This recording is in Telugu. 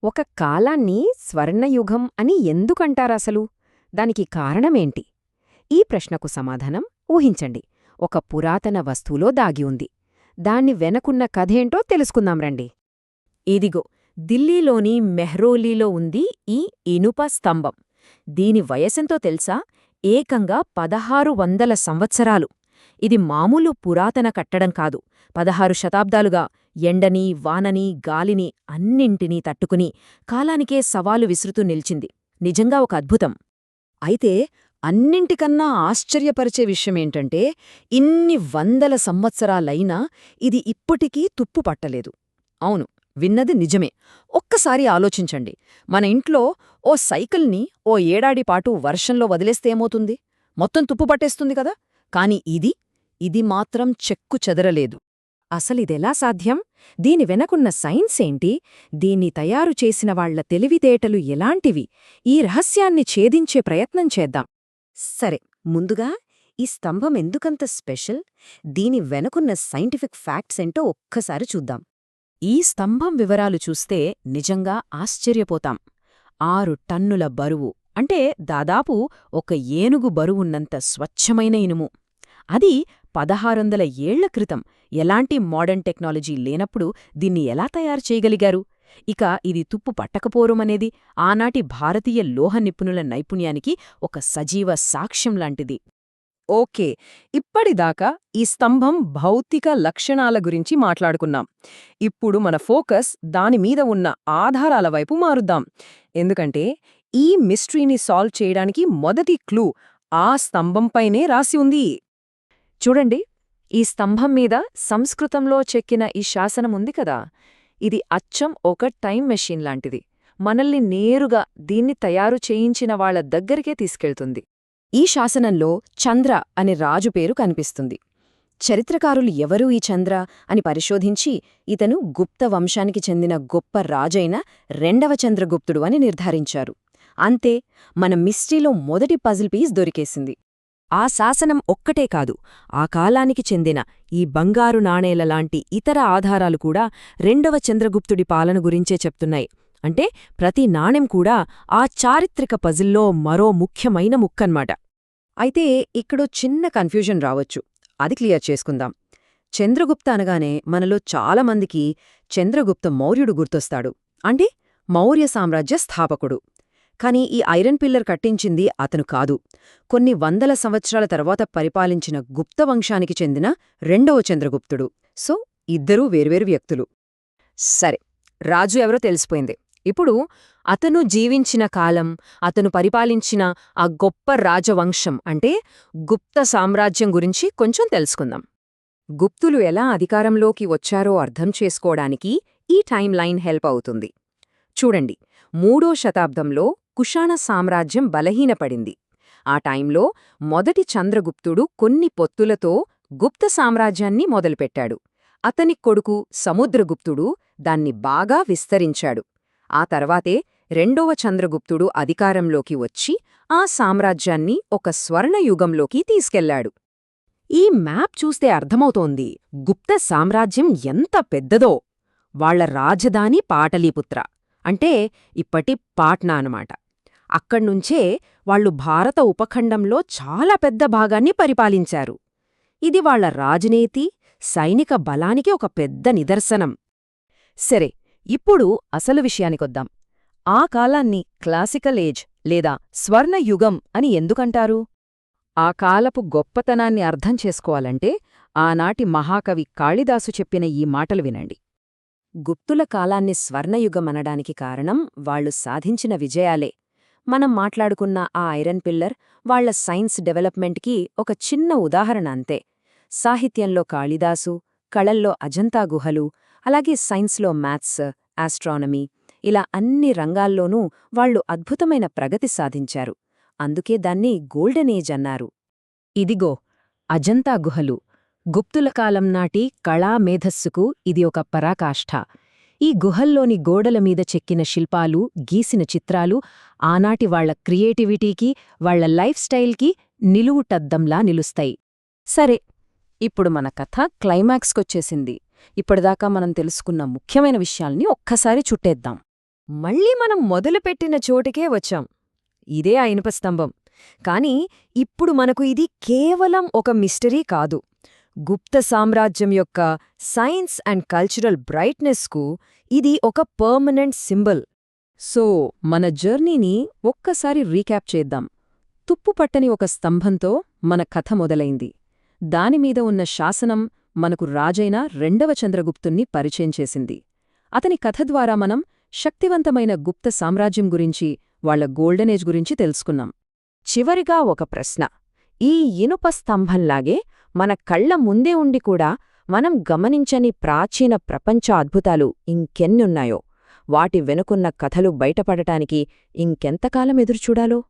ఒక కాలాన్ని స్వర్ణయుగం అని ఎందుకంటారసలు? దానికి కారణమేంటి? ఈ ప్రశ్నకు సమాధానం ఊహించండి. ఒక పురాతన వస్తువులో దాగి ఉంది. దాన్ని వెనకున్న కథేంటో తెలుసుకుందాం రండి. ఇదిగో, ఢిల్లీలోని మెహ్రోలీలో ఉంది ఈ ఇనుప స్తంభం. దీని వయసెంతో తెలుసా? ఏకంగా 1600 సంవత్సరాలు. ఇది మామూలు పురాతన కట్టడం కాదు. 16 శతాబ్దాలుగా ఎండని, వానని, గాలిని అన్నింటినీ తట్టుకుని కాలానికే సవాలు విసురుతూ నిల్చింది. నిజంగా ఒక అద్భుతం. అయితే అన్నింటికన్నా ఆశ్చర్యపరిచే విషయమేంటంటే, ఇన్ని వందల సంవత్సరాలైనా ఇది ఇప్పటికీ తుప్పు పట్టలేదు. అవును, విన్నది నిజమే. ఒక్కసారి ఆలోచించండి. మన ఇంట్లో ఓ సైకిల్ని ఓ ఏడాదిపాటు వర్షంలో వదిలేస్తే ఏమవుతుంది? మొత్తం తుప్పు పట్టేస్తుంది కదా. కాని ఇది మాత్రం చెక్కు చెదరలేదు. అసలిదెలా సాధ్యం? దీని వెనకున్న సైన్స్ ఏంటి? దీన్ని తయారు చేసిన వాళ్ల తెలివితేటలు ఎలాంటివి? ఈ రహస్యాన్ని ఛేదించే ప్రయత్నం చేద్దాం. సరే, ముందుగా ఈ స్తంభం ఎందుకంత స్పెషల్? దీని వెనకున్న సైంటిఫిక్ ఫ్యాక్ట్స్ ఏంటో ఒక్కసారి చూద్దాం. ఈ స్తంభం వివరాలు చూస్తే నిజంగా ఆశ్చర్యపోతాం. 6 టన్నుల బరువు, అంటే దాదాపు ఒక ఏనుగు బరువున్నంత స్వచ్ఛమైన ఇనుము. అది 1600 ఏళ్ల క్రితం ఎలాంటి మోడర్న్ టెక్నాలజీ లేనప్పుడు దీన్ని ఎలా తయారు చేయగలిగారు? ఇక ఇది తుప్పు పట్టకపోరుమనేది ఆనాటి భారతీయ లోహ నిపుణుల నైపుణ్యానికి ఒక సజీవ సాక్ష్యం లాంటిది. ఓకే, ఇప్పటిదాకా ఈ స్తంభం భౌతిక లక్షణాల గురించి మాట్లాడుకున్నాం. ఇప్పుడు మన ఫోకస్ దానిమీద ఉన్న ఆధారాల వైపు మారుద్దాం. ఎందుకంటే ఈ మిస్టరీని సాల్వ్ చేయడానికి మొదటి క్లూ ఆ స్తంభంపైనే రాసి ఉంది. చూడండి, ఈ స్తంభం మీద సంస్కృతంలో చెక్కిన ఈ శాసనముంది కదా. ఇది అచ్చం ఒక టైం మెషీన్ లాంటిది. మనల్ని నేరుగా దీన్ని తయారు చేయించిన వాళ్ల దగ్గరికే తీసుకెళ్తుంది. ఈ శాసనంలో చంద్ర అనే రాజు పేరు కనిపిస్తుంది. చరిత్రకారులు ఎవరూ ఈ చంద్ర అని పరిశోధించి ఇతను గుప్త వంశానికి చెందిన గొప్ప రాజైన 2వ చంద్రగుప్తుడు అని నిర్ధారించారు. అంతే, మన మిస్టరీలో మొదటి పజిల్ పీస్ దొరికేసింది. ఆ శాసనం ఒక్కటే కాదు, ఆ కాలానికి చెందిన ఈ బంగారు నాణేలలాంటి ఇతర ఆధారాలు కూడా 2వ చంద్రగుప్తుడి పాలన గురించే చెప్తున్నాయి. అంటే ప్రతి నాణెం కూడా ఆ చారిత్రక పజిల్లో మరో ముఖ్యమైన ముక్కన్మాట. అయితే ఇక్కడో చిన్న కన్ఫ్యూజన్ రావచ్చు. అది క్లియర్ చేసుకుందాం. చంద్రగుప్త అనగానే మనలో చాలామందికి చంద్రగుప్త మౌర్యుడు గుర్తొస్తాడు. అంటే మౌర్య సామ్రాజ్య స్థాపకుడు. కాని ఈ ఐరన్ పిల్లర్ కట్టించింది అతను కాదు. కొన్ని వందల సంవత్సరాల తర్వాత పరిపాలించిన గుప్త వంశానికి చెందిన 2వ చంద్రగుప్తుడు. సో ఇద్దరూ వేర్వేరు వ్యక్తులు. సరే, రాజు ఎవరో తెలిసిపోయింది. ఇప్పుడు అతను జీవించిన కాలం, అతను పరిపాలించిన ఆ గొప్ప రాజవంశం అంటే గుప్త సామ్రాజ్యం గురించి కొంచెం తెలుసుకుందాం. గుప్తులు ఎలా అధికారంలోకి వచ్చారో అర్థం చేసుకోవడానికి ఈ టైం లైన్ హెల్ప్ అవుతుంది. చూడండి, 3వ శతాబ్దంలో కుషాణ సామ్రాజ్యం బలహీనపడింది. ఆ టైంలో మొదటి చంద్రగుప్తుడు కొన్ని పొత్తులతో గుప్త సామ్రాజ్యాన్ని మొదలుపెట్టాడు. అతని కొడుకు సముద్రగుప్తుడు దాన్ని బాగా విస్తరించాడు. ఆ తర్వాతే 2వ చంద్రగుప్తుడు అధికారంలోకి వచ్చి ఆ సామ్రాజ్యాన్ని ఒక స్వర్ణయుగంలోకి తీసుకెళ్లాడు. ఈ మ్యాప్ చూస్తే అర్థమవుతోంది గుప్త సామ్రాజ్యం ఎంత పెద్దదో. వాళ్ల రాజధాని పాటలీపుత్ర, అంటే ఇప్పటి పాట్నా అనమాట. అక్కడ్నుంచే వాళ్లు భారత ఉపఖండంలో చాలా పెద్ద భాగాన్ని పరిపాలించారు. ఇది వాళ్ల రాజనీతి, సైనిక బలానికి ఒక పెద్ద నిదర్శనం. సరే, ఇప్పుడు అసలు విషయానికొద్దాం. ఆ కాలాన్ని క్లాసికల్ ఏజ్ లేదా స్వర్ణయుగం అని ఎందుకంటారు? ఆ కాలపు గొప్పతనాన్ని అర్థం చేసుకోవాలంటే ఆనాటి మహాకవి కాళిదాసు చెప్పిన ఈ మాటలు వినండి. గుప్తుల కాలాన్ని స్వర్ణయుగమనడానికి కారణం వాళ్లు సాధించిన విజయాలే. మనం మాట్లాడుకున్న ఆ ఐరన్ పిల్లర్ వాళ్ల సైన్స్ డెవలప్మెంట్కి ఒక చిన్న ఉదాహరణ అంతే. సాహిత్యంలో కాళిదాసు, కళల్లో అజంతా గుహలు, అలాగే సైన్స్లో మ్యాథ్స్, ఆస్ట్రానమీ, ఇలా అన్ని రంగాల్లోనూ వాళ్లు అద్భుతమైన ప్రగతి సాధించారు. అందుకే దాన్ని గోల్డెన్ ఏజ్ అన్నారు. ఇదిగో, అజంతా గుహలు. గుప్తుల కాలం నాటి కళా మేధస్సుకు ఇది ఒక పరాకాష్ఠ. ఈ గుహల్లోని గోడలమీద చెక్కిన శిల్పాలు, గీసిన చిత్రాలు ఆనాటి వాళ్ల క్రియేటివిటీకి, వాళ్ల లైఫ్ స్టైల్కి నిలువుటద్దంలా నిలుస్తాయి. సరే, ఇప్పుడు మన కథ క్లైమాక్స్కొచ్చేసింది. ఇప్పటిదాకా మనం తెలుసుకున్న ముఖ్యమైన విషయాల్ని ఒక్కసారి చుట్టేద్దాం. మళ్ళీ మనం మొదలుపెట్టిన చోటికే వచ్చాం. ఇదే ఆ ఇనుప స్తంభం. కాని ఇప్పుడు మనకు ఇది కేవలం ఒక మిస్టరీ కాదు. గుప్త సామ్రాజ్యం యొక్క సైన్స్ అండ్ కల్చరల్ బ్రైట్నెస్కు ఇది ఒక పర్మనెంట్ సింబల్. సో మన జర్నీని ఒక్కసారి రీక్యాప్ చేద్దాం. తుప్పుపట్టని ఒక స్తంభంతో మన కథ మొదలైంది. దానిమీద ఉన్న శాసనం మనకు రాజైన రెండవ చంద్రగుప్తుణ్ణి పరిచయం చేసింది. అతని కథ ద్వారా మనం శక్తివంతమైన గుప్త సామ్రాజ్యం గురించి, వాళ్ల గోల్డెన్ ఏజ్ గురించి తెలుసుకున్నాం. చివరిగా ఒక ప్రశ్న. ఈ ఇనుప స్తంభంలాగే మన కళ్ల ముందే ఉండి కూడా మనం గమనించని ప్రాచీన ప్రపంచ అద్భుతాలు ఇంకెన్నున్నాయో, వాటి వెనుకున్న కథలు బయటపడటానికి ఇంకెంతకాలం ఎదురుచూడాలో?